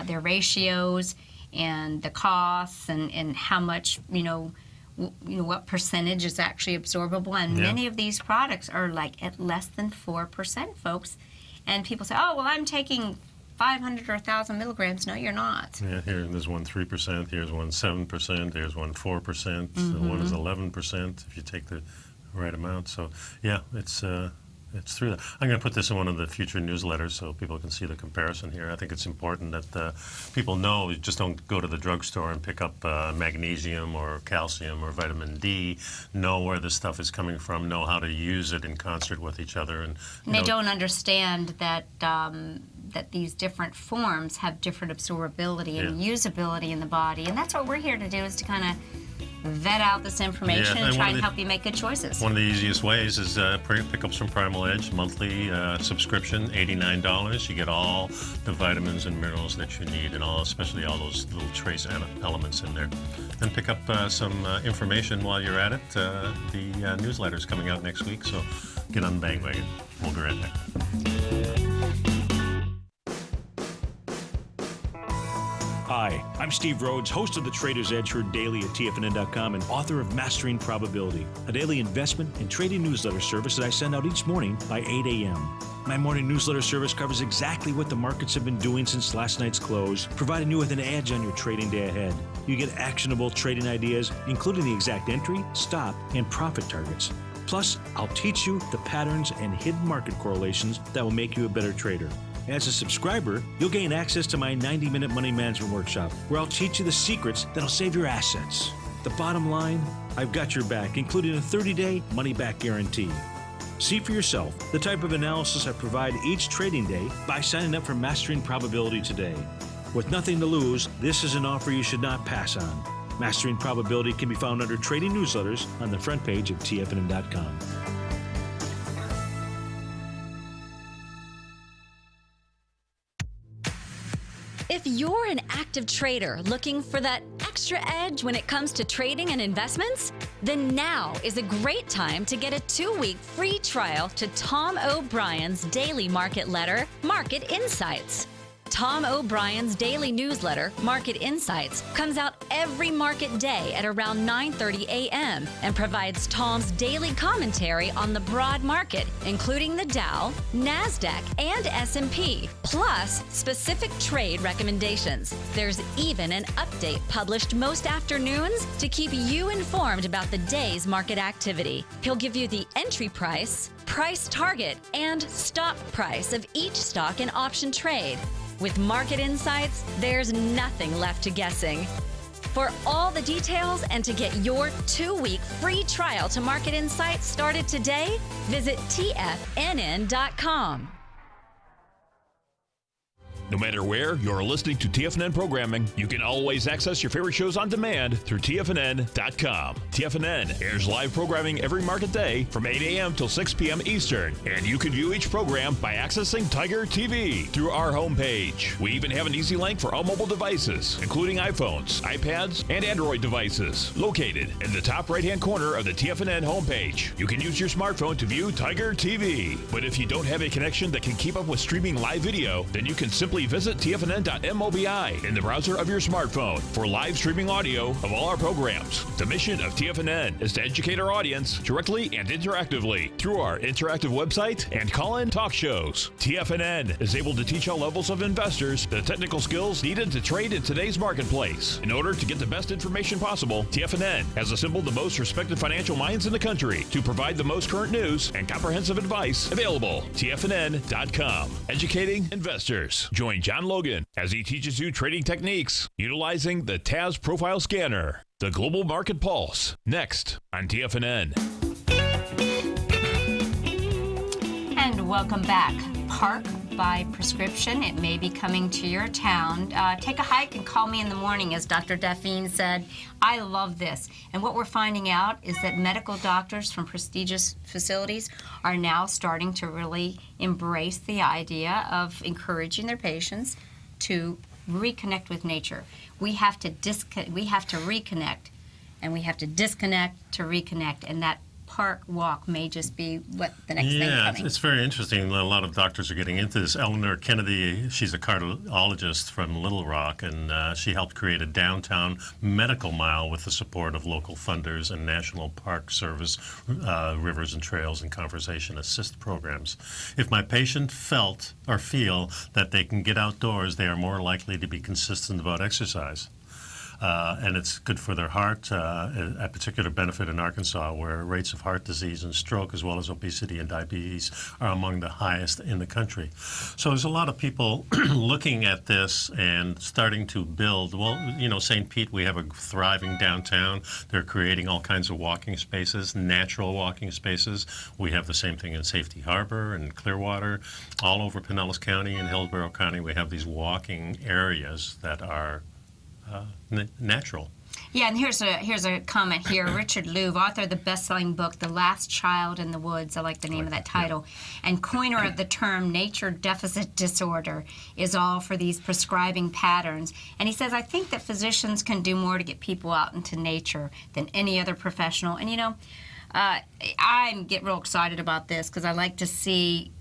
their ratios and the costs, and how much, you know, what percentage is actually absorbable. And many of these products are like at less than 4%, folks. And people say, oh, well, I'm taking 500 or 1,000 milligrams. No, you're not. Yeah, there's one 3%, here's one 7%, there's one 4%, one is 11% if you take the right amount. So, yeah, it's through that. I'm going to put this in one of the future newsletters so people can see the comparison here. I think it's important that people know, just don't go to the drugstore and pick up magnesium or calcium or vitamin D. Know where this stuff is coming from, know how to use it in concert with each other. And they don't understand that that these different forms have different absorbability and usability in the body. And that's what we're here to do, is to kind of vet out this information and try and help you make good choices. One of the easiest ways is pickups from Primal Edge, monthly subscription, $89. You get all the vitamins and minerals that you need, and especially all those little trace elements in there. Then pick up some information while you're at it. The newsletter's coming out next week, so get on the bandwagon. We'll be right back. Hi, I'm Steve Rhodes, host of the Trader's Edge heard daily at TFNN.com and author of Mastering Probability, a daily investment and trading newsletter service that I send out each morning by 8 a.m. My morning newsletter service covers exactly what the markets have been doing since last night's close, providing you with an edge on your trading day ahead. You get actionable trading ideas, including the exact entry, stop, and profit targets. Plus, I'll teach you the patterns and hidden market correlations that will make you a better trader. As a subscriber, you'll gain access to my 90-minute money management workshop, where I'll teach you the secrets that'll save your assets. The bottom line, I've got your back, including a 30-day money-back guarantee. See for yourself the type of analysis I provide each trading day by signing up for Mastering Probability today. With nothing to lose, this is an offer you should not pass on. Mastering Probability can be found under Trading Newsletters on the front page of TFNN.com. If you're an active trader looking for that extra edge when it comes to trading and investments, then now is a great time to get a 2-week free trial to Tom O'Brien's daily market letter, Market Insights. Tom O'Brien's daily newsletter, Market Insights, comes out every market day at around 9:30 a.m. and provides Tom's daily commentary on the broad market, including the Dow, NASDAQ, and S&P, plus specific trade recommendations. There's even an update published most afternoons to keep you informed about the day's market activity. He'll give you the entry price, price target, and stop price of each stock and option trade. With Market Insights, there's nothing left to guessing. For all the details and to get your 2-week free trial to Market Insights started today, visit TFNN.com. No matter where you're listening to TFNN programming, you can always access your favorite shows on demand through TFNN.com. TFNN airs live programming every market day from 8 a.m. till 6 p.m. Eastern, and you can view each program by accessing Tiger TV through our homepage. We even have an easy link for all mobile devices, including iPhones, iPads, and Android devices, located in the top right-hand corner of the TFNN homepage. You can use your smartphone to view Tiger TV. But if you don't have a connection that can keep up with streaming live video, then you can simply visit tfnn.mobi in the browser of your smartphone for live streaming audio of all our programs. The mission of TFNN is to educate our audience directly and interactively through our interactive website and call-in talk shows. TFNN is able to teach all levels of investors the technical skills needed to trade in today's marketplace. In order to get the best information possible, TFNN has assembled the most respected financial minds in the country to provide the most current news and comprehensive advice available. TFNN.com, educating investors. Join John Logan as he teaches you trading techniques utilizing the TAS Profile Scanner. The Global Market Pulse, next on TFNN. And welcome back. Park by prescription. It may be coming to your town. Take a hike and call me in the morning, as Dr. Daphne said. I love this. And what we're finding out is that medical doctors from prestigious facilities are now starting to really embrace the idea of encouraging their patients to reconnect with nature. We have to reconnect, and we have to disconnect to reconnect, and that park walk may just be what the next thing coming. Yeah, it's very interesting. A lot of doctors are getting into this. Eleanor Kennedy, she's a cardiologist from Little Rock, and she helped create a downtown medical mile with the support of local funders and National Park Service, Rivers and Trails and Conservation Assist programs. If my patient felt or feel that they can get outdoors, they are more likely to be consistent about exercise. and it's good for their heart. A particular benefit in Arkansas, where rates of heart disease and stroke, as well as obesity and diabetes, are among the highest in the country. So there's a lot of people looking at this and starting to build. Well, St. Pete, we have a thriving downtown. They're creating all kinds of walking spaces, natural walking spaces. We have the same thing in Safety Harbor and Clearwater. All over Pinellas County and Hillsborough County, we have these walking areas that are natural. Yeah, and here's a comment here. Richard Louv, author of the best-selling book, The Last Child in the Woods, I like the name of that title, and coiner of the term nature deficit disorder, is all for these prescribing patterns. And he says, I think that physicians can do more to get people out into nature than any other professional. And, I get real excited about this because I like to see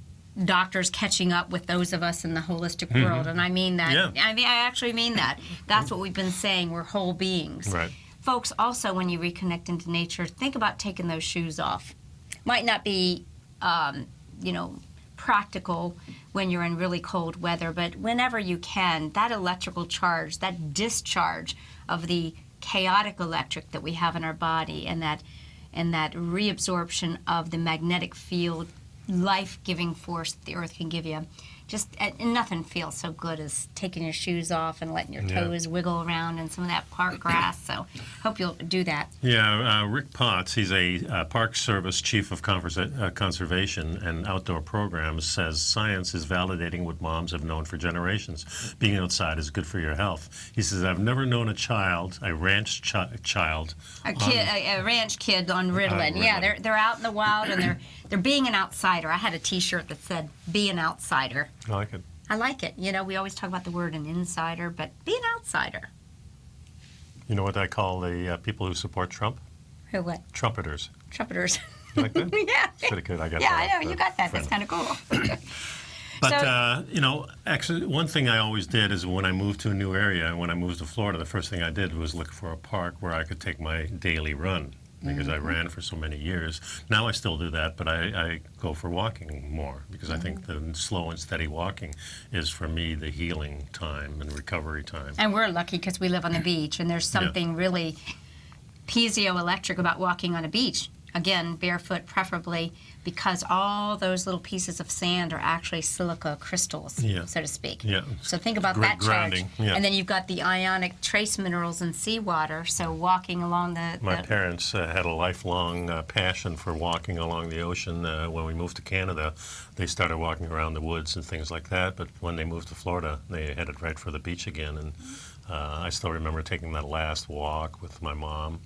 doctors catching up with those of us in the holistic world, and I mean that. Yeah. I actually mean that. That's what we've been saying. We're whole beings. Right. Folks, also, when you reconnect into nature, think about taking those shoes off. Might not be, practical when you're in really cold weather, but whenever you can, that electrical charge, that discharge of the chaotic electric that we have in our body, and that reabsorption of the magnetic field, life-giving force that the earth can give you. And nothing feels so good as taking your shoes off and letting your toes wiggle around in some of that park grass. So hope you'll do that. Yeah, Rick Potts, he's a Park Service Chief of Conservation and Outdoor Programs, says science is validating what moms have known for generations. Being outside is good for your health. He says, I've never known a ranch child. A ranch kid on Ritalin. Yeah, they're out in the wild, and they're being an outsider. I had a T-shirt that said, be an outsider. I like it. I like it. We always talk about the word an insider, but be an outsider. You know what I call the people who support Trump? Who what? Trumpeters. Trumpeters. You like that? Yeah. It's pretty good. I got yeah, that. I know. You got that. That's kind of cool. But, actually, one thing I always did is when I moved to a new area, when I moved to Florida, the first thing I did was look for a park where I could take my daily run, because I ran for so many years. Now I still do that, but I go for walking more, because I think the slow and steady walking is, for me, the healing time and recovery time. And we're lucky because we live on the beach, and there's something really piezoelectric about walking on a beach. Again, barefoot preferably, because all those little pieces of sand are actually silica crystals, so to speak. Yeah. So think about that charge. Grounding. Yeah. And then you've got the ionic trace minerals in seawater, so walking along My parents had a lifelong passion for walking along the ocean. When we moved to Canada, they started walking around the woods and things like that, but when they moved to Florida, they headed right for the beach again. And I still remember taking that last walk with my mom.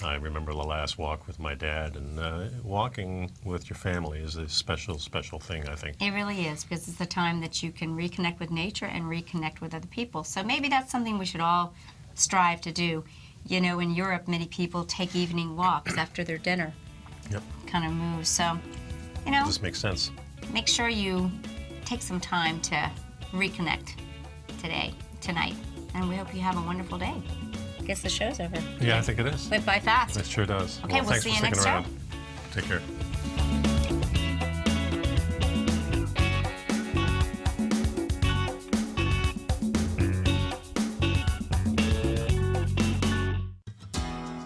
I remember the last walk with my dad, and walking with your family is a special, special thing, I think. It really is, because it's the time that you can reconnect with nature and reconnect with other people. So maybe that's something we should all strive to do. In Europe, many people take evening walks after their dinner. Yep. Kind of move. So, This makes sense. Make sure you take some time to reconnect tonight, and we hope you have a wonderful day. I guess the show's over. Yeah, I think it is. Went by fast. It sure does. Okay, we'll thanks see for you next sticking around. show. Take care.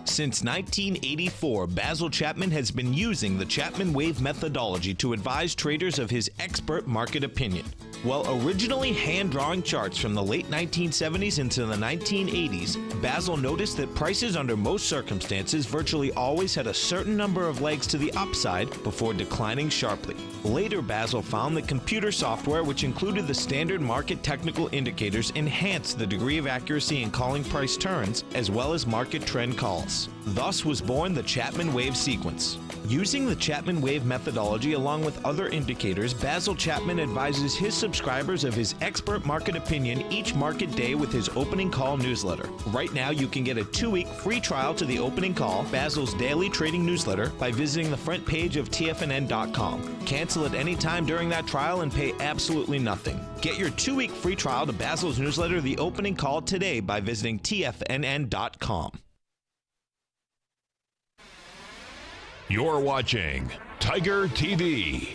Since 1984, Basil Chapman has been using the Chapman Wave methodology to advise traders of his expert market opinion. While originally hand-drawing charts from the late 1970s into the 1980s, Basil noticed that prices under most circumstances virtually always had a certain number of legs to the upside before declining sharply. Later, Basil found that computer software, which included the standard market technical indicators, enhanced the degree of accuracy in calling price turns, as well as market trend calls. Thus was born the Chapman Wave sequence. Using the Chapman Wave methodology along with other indicators, Basil Chapman advises his subscribers of his expert market opinion each market day with his opening call newsletter. Right now, you can get a 2-week free trial to the opening call, Basil's daily trading newsletter, by visiting the front page of TFNN.com. Cancel at any time during that trial and pay absolutely nothing. Get your 2-week free trial to Basil's newsletter, The Opening Call, today by visiting TFNN.com. You're watching Tiger TV.